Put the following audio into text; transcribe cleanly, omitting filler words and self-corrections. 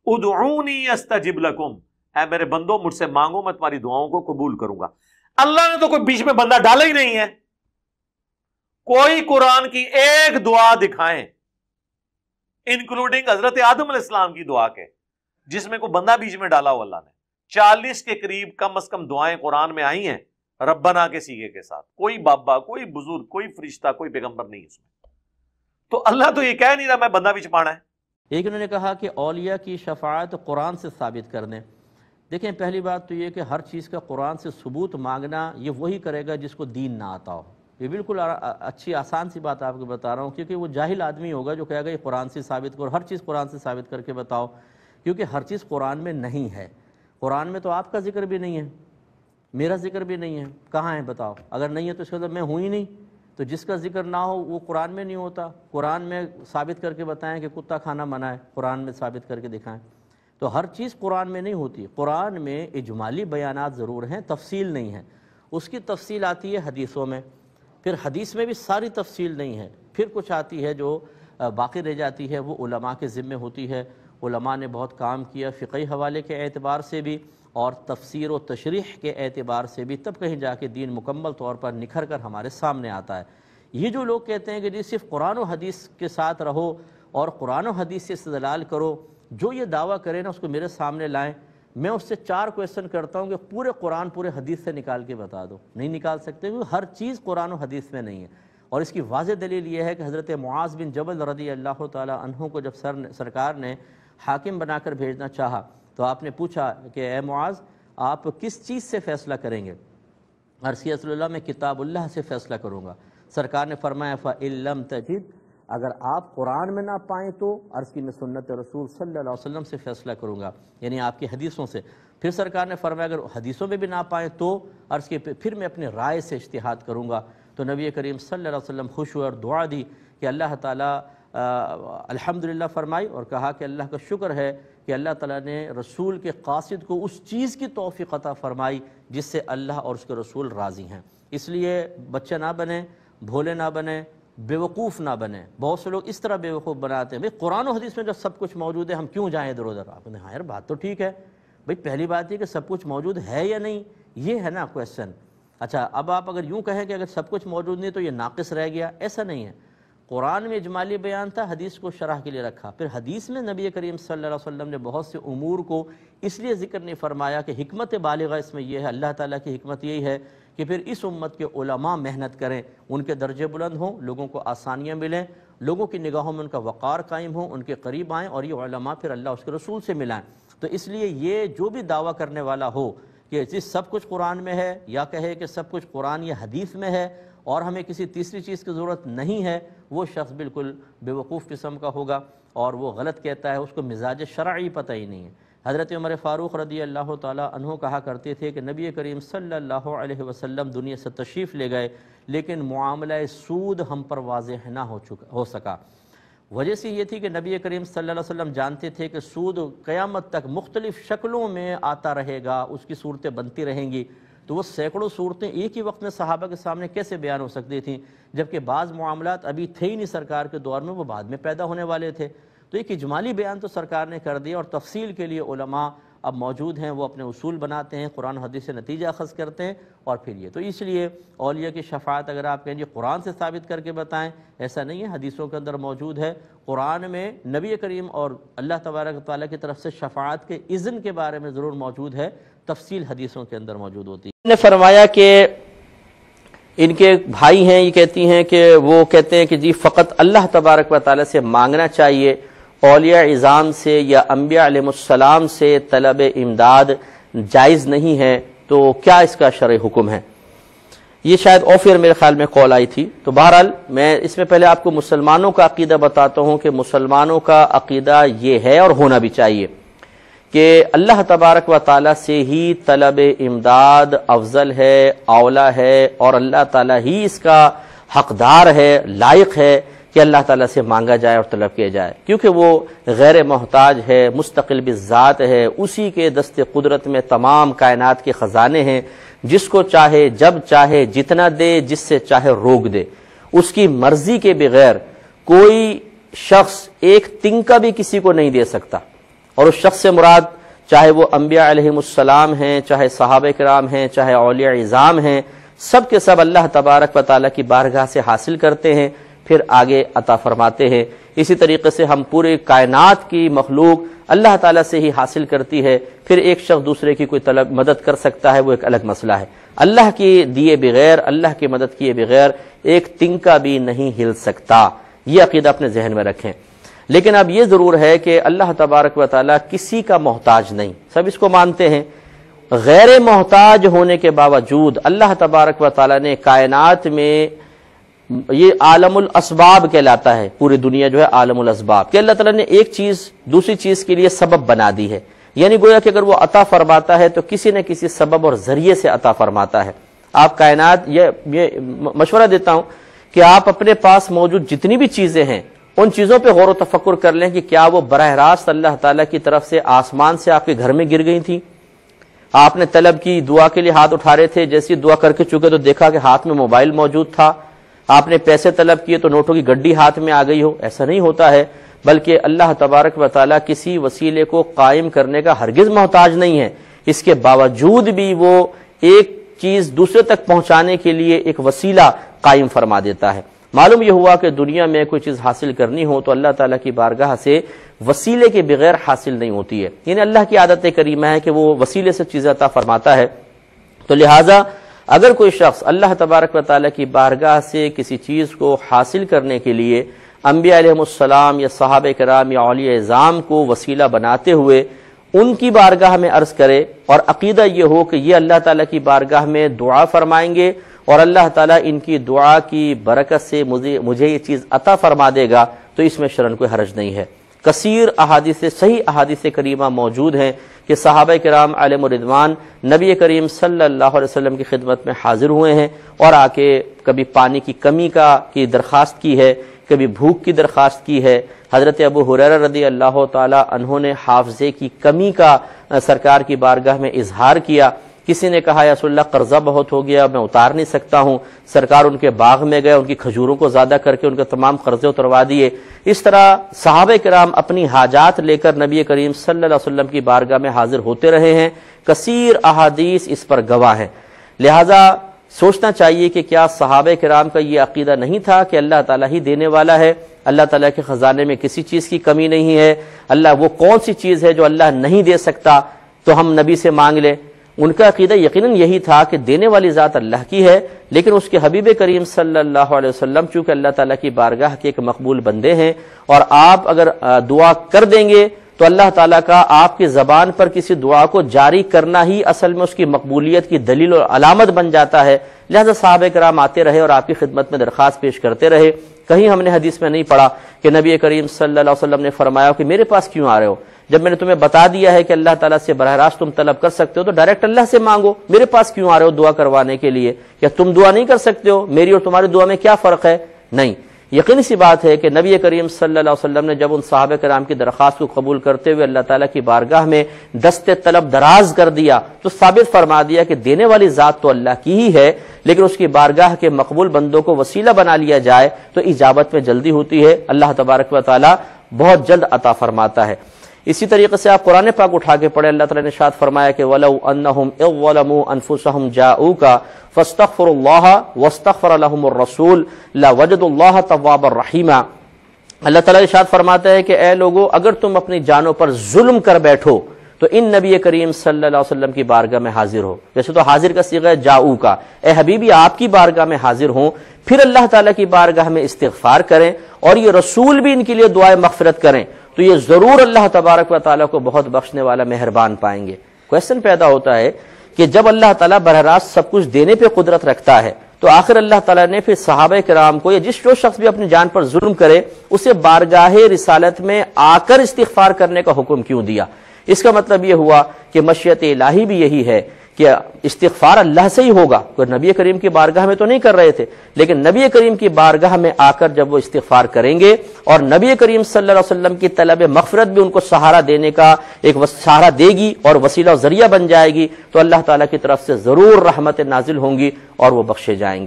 ادعونی استجب لکم، اے میرے بندو مجھ سے مانگو میں تمہاری دعاؤں کو قبول کروں گا۔ اللہ نے تو کوئی بیچ میں بندہ ڈالا ہی نہیں ہے، کوئی قرآن کی ایک دعا دکھائیں انکلوڈنگ حضرت آدم علیہ السلام کی دعا کے جس میں کوئی بندہ بیچ میں ڈالا ہو اللہ نے۔ 40 کے قریب کم از کم دعائیں قرآن میں آئی ہیں ربنا کے سیغے کے ساتھ، کوئی بابا، کوئی بزرگ، کوئی فرشتہ، کوئی پیغمبر نہیں اس میں۔ تو اللہ تو یہ کہہ نہیں رہا میں بندہ بھی چھپانا ہے۔ ایک انہوں نے کہا کہ اولیاء کی شفاعت قرآن سے ثابت کر دیں۔ دیکھیں پہلی بات تو یہ کہ ہر چیز کا قرآن سے ثبوت مانگنا یہ وہی کرے گا جس کو دین نہ آتا ہو۔ یہ بالکل اچھی آسان سی بات آپ کو بتا رہا ہوں، کیونکہ وہ جاہل آدمی ہوگا جو کہے گا یہ قرآن سے ثابت کرو، ہر چیز قرآن سے ثابت کر کے بتاؤ، کیونکہ ہر چیز قرآن میں نہیں ہے۔ قرآن میں تو آپ کا ذکر بھی نہیں ہے، میرا ذکر بھی نہیں ہے، کہاں ہے بتاؤ؟ اگر نہیں ہے تو اس کا مطلب میں ہوں ہی نہیں، تو جس کا ذکر نہ ہو وہ قرآن میں نہیں ہوتا۔ قرآن میں ثابت کر کے بتائیں کہ کتا کھانا منع ہے، قرآن میں ثابت کر کے دکھائیں۔ تو ہر چیز قرآن میں نہیں ہوتی، قرآن میں اجمالی بیانات ضرور ہیں، تفصیل نہیں ہے۔ اس کی تفصیل آتی ہے حدیثوں میں، پھر حدیث میں بھی ساری تفصیل نہیں ہے، پھر کچھ آتی ہے جو باقی رہ جاتی ہے، وہ علماء کے ذمے ہوتی ہے۔ علماء نے بہت کام کیا فقہی حوالے کے اعتبار سے بھی اور تفسیر و تشریح کے اعتبار سے بھی، تب کہیں جا کے دین مکمل طور پر نکھر کر ہمارے سامنے آتا ہے۔ یہ جو لوگ کہتے ہیں کہ جی صرف قرآن و حدیث کے ساتھ رہو اور قرآن و حدیث سے استدلال کرو، جو یہ دعویٰ کرے نا اس کو میرے سامنے لائیں، میں اس سے 4 کویسچن کرتا ہوں کہ پورے قرآن پورے حدیث سے نکال کے بتا دو۔ نہیں نکال سکتے، کیونکہ ہر چیز قرآن و حدیث میں نہیں ہے۔ اور اس کی واضح دلیل یہ ہے کہ حضرت معاذ بن جبل رضی اللہ تعالیٰ عنہ کو جب سرکار نے حاکم بنا کر بھیجنا چاہا تو آپ نے پوچھا کہ اے معاذ آپ کس چیز سے فیصلہ کریں گے؟ عرض کیا رسول اللہ میں کتاب اللہ سے فیصلہ کروں گا۔ سرکار نے فرمایا فَإِن لَّمْ تَجِدْ، اگر آپ قرآن میں نہ پائیں تو عرض کی میں سنت رسول صلی اللہ علیہ وسلم سے فیصلہ کروں گا، یعنی آپ کی حدیثوں سے۔ پھر سرکار نے فرمایا اگر حدیثوں میں بھی نہ پائیں تو عرض کی پھر میں اپنے رائے سے اجتہاد کروں گا۔ تو نبی کریم صلی اللہ علیہ وسلم خوش ہوئے اور دعا دی کہ اللہ تعالیٰ الحمدللہ فرمائی اور کہا کہ اللہ کا شکر ہے کہ اللہ تعالیٰ نے رسول کے قاصد کو اس چیز کی توفیق عطا فرمائی جس سے اللہ اور اس کے رسول راضی ہیں۔ اس لیے بچے نہ بنیں، بھولے نہ بنیں، بیوقوف نہ بنیں۔ بہت سے لوگ اس طرح بیوقوف بناتے ہیں، بھئی قرآن و حدیث میں جب سب کچھ موجود ہے ہم کیوں جائیں ادھر ادھر؟ آپ نے ہاں یار بات تو ٹھیک ہے، بھئی پہلی بات یہ کہ سب کچھ موجود ہے یا نہیں، یہ ہے نا کویسچن۔ اچھا اب آپ اگر یوں کہیں کہ اگر سب کچھ موجود نہیں تو یہ ناقص رہ گیا، ایسا نہیں ہے۔ قرآن میں اجمالی بیان تھا، حدیث کو شرح کے لیے رکھا، پھر حدیث میں نبی کریم صلی اللہ علیہ وسلم نے بہت سے امور کو اس لیے ذکر نہیں فرمایا کہ حکمت بالغہ اس میں یہ ہے، اللہ تعالیٰ کی حکمت یہی ہے کہ پھر اس امت کے علماء محنت کریں، ان کے درجے بلند ہوں، لوگوں کو آسانیاں ملیں، لوگوں کی نگاہوں میں ان کا وقار قائم ہو، ان کے قریب آئیں اور یہ علماء پھر اللہ اس کے رسول سے ملائیں۔ تو اس لیے یہ جو بھی دعویٰ کرنے والا ہو کہ سب کچھ قرآن میں ہے یا کہے کہ سب کچھ قرآن یا حدیث میں ہے اور ہمیں کسی تیسری چیز کی ضرورت نہیں ہے، وہ شخص بالکل بیوقوف قسم کا ہوگا اور وہ غلط کہتا ہے، اس کو مزاج شرعی پتہ ہی نہیں ہے۔ حضرت عمر فاروق رضی اللہ تعالیٰ عنہ کہا کرتے تھے کہ نبی کریم صلی اللہ علیہ وسلم دنیا سے تشریف لے گئے لیکن معاملہ سود ہم پر واضح نہ ہو سکا۔ وجہ سے یہ تھی کہ نبی کریم صلی اللہ علیہ وسلم جانتے تھے کہ سود قیامت تک مختلف شکلوں میں آتا رہے گا، اس کی صورتیں بنتی رہیں گی، تو وہ سینکڑوں صورتیں ایک ہی وقت میں صحابہ کے سامنے کیسے بیان ہو سکتی تھیں، جبکہ بعض معاملات ابھی تھے ہی نہیں سرکار کے دور میں، وہ بعد میں پیدا ہونے والے تھے۔ تو ایک اجمالی بیان تو سرکار نے کر دیا اور تفصیل کے لیے علماء اب موجود ہیں، وہ اپنے اصول بناتے ہیں، قرآن حدیث سے نتیجہ اخذ کرتے ہیں اور پھر یہ۔ تو اس لیے اولیاء کی شفاعت اگر آپ کہیں جی قرآن سے ثابت کر کے بتائیں، ایسا نہیں ہے، حدیثوں کے اندر موجود ہے۔ قرآن میں نبی کریم اور اللہ تبارک و تعالیٰ کی طرف سے شفاعت کے اذن کے بارے میں ضرور موجود ہے، تفصیل حدیثوں کے اندر موجود ہوتی ہے۔ نے فرمایا کہ ان کے بھائی ہیں، یہ کہتی ہیں کہ وہ کہتے ہیں کہ جی فقط اللہ تبارک و تعالیٰ سے مانگنا چاہیے، اولیاء اعظام سے یا انبیاء علیہ السلام سے طلب امداد جائز نہیں ہے، تو کیا اس کا شرعی حکم ہے؟ یہ شاید اوفیر میرے خیال میں قول آئی تھی۔ تو بہرحال میں اس میں پہلے آپ کو مسلمانوں کا عقیدہ بتاتا ہوں کہ مسلمانوں کا عقیدہ یہ ہے اور ہونا بھی چاہیے کہ اللہ تبارک و تعالیٰ سے ہی طلب امداد افضل ہے، اولا ہے، اور اللہ تعالیٰ ہی اس کا حقدار ہے، لائق ہے کہ اللہ تعالیٰ سے مانگا جائے اور طلب کیا جائے، کیونکہ وہ غیر محتاج ہے، مستقل بالذات ہے، اسی کے دست قدرت میں تمام کائنات کے خزانے ہیں، جس کو چاہے جب چاہے جتنا دے، جس سے چاہے روک دے۔ اس کی مرضی کے بغیر کوئی شخص ایک تنکا بھی کسی کو نہیں دے سکتا، اور اس شخص سے مراد چاہے وہ انبیاء علیہم السلام ہیں، چاہے صحابہ کرام ہیں، چاہے اولیاء عظام ہیں، سب کے سب اللہ تبارک و تعالیٰ کی بارگاہ سے حاصل کرتے ہیں، پھر آگے عطا فرماتے ہیں۔ اسی طریقے سے ہم پورے کائنات کی مخلوق اللہ تعالیٰ سے ہی حاصل کرتی ہے، پھر ایک شخص دوسرے کی کوئی طلب مدد کر سکتا ہے، وہ ایک الگ مسئلہ ہے۔ اللہ کی دیے بغیر، اللہ کی مدد کیے بغیر ایک تنکا بھی نہیں ہل سکتا، یہ عقیدہ اپنے ذہن میں رکھیں۔ لیکن اب یہ ضرور ہے کہ اللہ تبارک و تعالیٰ کسی کا محتاج نہیں، سب اس کو مانتے ہیں۔ غیر محتاج ہونے کے باوجود اللہ تبارک و تعالیٰ نے کائنات میں، یہ عالم الاسباب کہلاتا ہے، پوری دنیا جو ہے عالم الاسباب، کہ اللہ تعالیٰ نے ایک چیز دوسری چیز کے لیے سبب بنا دی ہے، یعنی گویا کہ اگر وہ عطا فرماتا ہے تو کسی نہ کسی سبب اور ذریعے سے عطا فرماتا ہے۔ آپ کائنات، یہ مشورہ دیتا ہوں کہ آپ اپنے پاس موجود جتنی بھی چیزیں ہیں ان چیزوں پہ غور و تفکر کر لیں کہ کیا وہ براہ راست اللہ تعالیٰ کی طرف سے آسمان سے آپ کے گھر میں گر گئی تھی؟ آپ نے طلب کی، دعا کے لیے ہاتھ اٹھا رہے تھے، جیسی دعا کر کے چکے تو دیکھا کہ ہاتھ میں موبائل موجود تھا، آپ نے پیسے طلب کیے تو نوٹوں کی گڈی ہاتھ میں آ گئی ہو؟ ایسا نہیں ہوتا ہے، بلکہ اللہ تبارک و تعالیٰ کسی وسیلے کو قائم کرنے کا ہرگز محتاج نہیں ہے، اس کے باوجود بھی وہ ایک چیز دوسرے تک پہنچانے کے لیے ایک وسیلہ قائم فرما دیتا ہے۔ معلوم یہ ہوا کہ دنیا میں کوئی چیز حاصل کرنی ہو تو اللہ تعالیٰ کی بارگاہ سے وسیلے کے بغیر حاصل نہیں ہوتی ہے، یعنی اللہ کی عادت کریمہ ہے کہ وہ وسیلے سے چیز عطا فرماتا ہے۔ تو لہٰذا اگر کوئی شخص اللہ تبارک و تعالیٰ کی بارگاہ سے کسی چیز کو حاصل کرنے کے لیے انبیاء علیہم السلام یا صحابہ کرام یا اولیاء اعظام کو وسیلہ بناتے ہوئے ان کی بارگاہ میں عرض کرے اور عقیدہ یہ ہو کہ یہ اللہ تعالیٰ کی بارگاہ میں دعا فرمائیں گے اور اللہ تعالیٰ ان کی دعا کی برکت سے مجھے یہ چیز عطا فرما دے گا، تو اس میں شرعاً کوئی حرج نہیں ہے۔ کثیر احادیث، صحیح احادیث کریمہ موجود ہیں کہ صحابہ کرام علیہم الرضوان نبی کریم صلی اللہ علیہ وسلم کی خدمت میں حاضر ہوئے ہیں اور آ کے کبھی پانی کی کمی کی درخواست کی ہے، کبھی بھوک کی درخواست کی ہے۔ حضرت ابو ہریرہ رضی اللہ تعالی عنہ نے حافظے کی کمی کا سرکار کی بارگاہ میں اظہار کیا۔ کسی نے کہا یا رسول اللہ قرضہ بہت ہو گیا، میں اتار نہیں سکتا ہوں۔ سرکار ان کے باغ میں گئے، ان کی کھجوروں کو زیادہ کر کے ان کے تمام قرضے اتروا دیے۔ اس طرح صحابہ کرام اپنی حاجات لے کر نبی کریم صلی اللہ علیہ وسلم کی بارگاہ میں حاضر ہوتے رہے ہیں، کثیر احادیث اس پر گواہ ہیں۔ لہذا سوچنا چاہیے کہ کیا صحابہ کرام کا یہ عقیدہ نہیں تھا کہ اللہ تعالیٰ ہی دینے والا ہے، اللہ تعالیٰ کے خزانے میں کسی چیز کی کمی نہیں ہے، اللہ وہ کون سی چیز ہے جو اللہ نہیں دے سکتا تو ہم نبی سے مانگ لیں؟ ان کا عقیدہ یقیناً یہی تھا کہ دینے والی ذات اللہ کی ہے، لیکن اس کے حبیب کریم صلی اللہ علیہ وسلم چونکہ اللہ تعالیٰ کی بارگاہ کے ایک مقبول بندے ہیں، اور آپ اگر دعا کر دیں گے تو اللہ تعالیٰ کا آپ کی زبان پر کسی دعا کو جاری کرنا ہی اصل میں اس کی مقبولیت کی دلیل اور علامت بن جاتا ہے۔ لہذا صحابہ کرام آتے رہے اور آپ کی خدمت میں درخواست پیش کرتے رہے۔ کہیں ہم نے حدیث میں نہیں پڑھا کہ نبی کریم صلی اللہ علیہ وسلم نے فرمایا کہ میرے پاس کیوں آ رہے ہو؟ جب میں نے تمہیں بتا دیا ہے کہ اللہ تعالیٰ سے براہ راست تم طلب کر سکتے ہو تو ڈائریکٹ اللہ سے مانگو، میرے پاس کیوں آ رہے ہو دعا کروانے کے لیے؟ کیا تم دعا نہیں کر سکتے ہو؟ میری اور تمہاری دعا میں کیا فرق ہے؟ نہیں، یقینی سی بات ہے کہ نبی کریم صلی اللہ علیہ وسلم نے جب ان صحابہ کرام کی درخواست کو قبول کرتے ہوئے اللہ تعالیٰ کی بارگاہ میں دست طلب دراز کر دیا تو ثابت فرما دیا کہ دینے والی ذات تو اللہ کی ہی ہے، لیکن اس کی بارگاہ کے مقبول بندوں کو وسیلہ بنا لیا جائے تو اجابت میں جلدی ہوتی ہے، اللہ تبارک و تعالیٰ بہت جلد عطا فرماتا ہے۔ اسی طریقے سے آپ قرآن پاک اٹھا کے پڑھیں، اللہ تعالیٰ نے ارشاد فرمایا کہ وَلَوْ أَنَّهُمْ إِذْ ظَلَمُوا أَنفُسَهُمْ جَاءُوكَ فَاسْتَغْفَرُوا اللَّهَ وَاسْتَغْفَرَ لَهُمُ الرَّسُولُ لَوَجَدُوا اللَّهَ تَوَّابًا رَحِيمًا۔ اللہ تعالیٰ ارشاد فرماتا ہے کہ اے لوگو، اگر تم اپنی جانوں پر ظلم کر بیٹھو تو ان نبی کریم صلی اللہ علیہ وسلم کی بارگاہ میں حاضر ہو۔ ویسے تو حاضر کا صیغہ ہے جاؤ کا، اے حبیبی آپ کی بارگاہ میں حاضر ہوں، پھر اللہ تعالیٰ کی بارگاہ میں استغفار کریں اور یہ رسول بھی ان کے لیے دعائے مغفرت کریں تو یہ ضرور اللہ تبارک و تعالیٰ کو بہت بخشنے والا مہربان پائیں گے۔ کویسچن پیدا ہوتا ہے کہ جب اللہ تعالیٰ براہ راست سب کچھ دینے پہ قدرت رکھتا ہے تو آخر اللہ تعالیٰ نے پھر صحابہ کرام کو یا جو شخص بھی اپنی جان پر ظلم کرے اسے بارگاہ رسالت میں آ کر استغفار کرنے کا حکم کیوں دیا؟ اس کا مطلب یہ ہوا کہ مشیت الہی بھی یہی ہے کہ استغفار اللہ سے ہی ہوگا، کوئی نبی کریم کی بارگاہ میں تو نہیں کر رہے تھے، لیکن نبی کریم کی بارگاہ میں آ کر جب وہ استغفار کریں گے اور نبی کریم صلی اللہ علیہ وسلم کی طلب مغفرت بھی ان کو سہارا دینے کا ایک سہارا دے گی اور وسیلہ و ذریعہ بن جائے گی تو اللہ تعالیٰ کی طرف سے ضرور رحمت نازل ہوں گی اور وہ بخشے جائیں گے۔